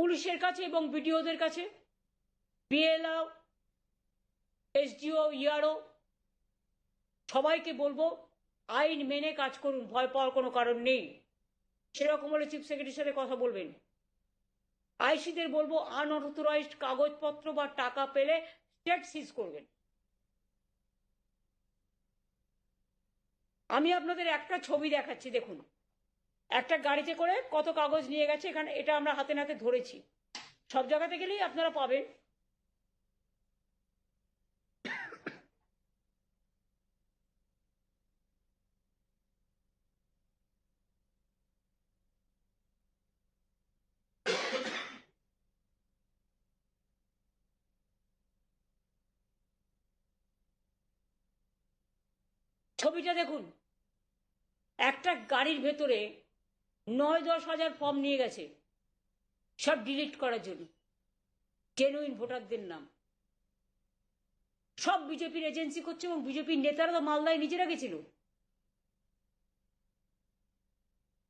পুলিশের কাছে এবং বিডিওদের কাছে, বিএলও, এসডিও, ইআরও সবাইকে বলবো আইন মেনে কাজ করুন, ভয় পাওয়ার কোনো কারণ নেই। সেরকম হলে চিফ সেক্রেটারির সাথে কথা বলবেন। আইসিদের বলবো আনঅথরাইজড কাগজপত্র বা টাকা পেলে স্টেট সিজ করবেন। আমি আপনাদের একটা ছবি দেখাচ্ছি, দেখুন একটা গাড়িতে করে কত কাগজ নিয়ে গেছে, এখানে এটা আমরা হাতে নাতে ধরেছি, সব জায়গাতে গেলেই আপনারা পাবেন। ছবিটা দেখুন, একটা গাড়ির ভেতরে 9-10 হাজার ফর্ম নিয়ে গেছে, সব ডিলিট করার জন্য, জেনুইন ভোটারদের নাম। সব বিজেপির এজেন্সি করছে এবং বিজেপির নেতারা তো মালদায় নিজেরা গেছিল।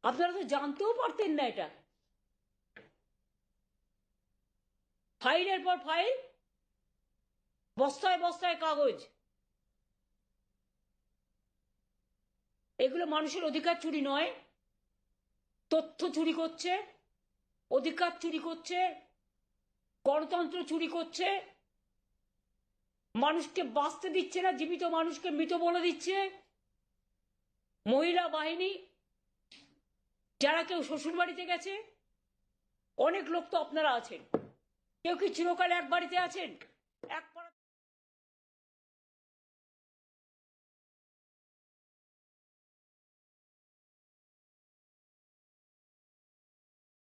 আপনারা তো জানতেও পারতেন না এটা। ফাইলের পর ফাইল, বস্তায় বস্তায় কাগজ। এগুলো মানুষের অধিকার চুরি নয়, তথ্য চুরি করছে, অধিকার চুরি করছে, গণতন্ত্র চুরি করছে, মানুষকে বাঁচতে দিচ্ছে না, জীবিত মানুষকে মৃত বলে দিচ্ছে। মহিলা বাহিনী, যারা কেউ শ্বশুর বাড়িতে গেছে, অনেক লোক তো আপনারা আছেন, কেউ কি চিরকাল এক বাড়িতে আছেন? এক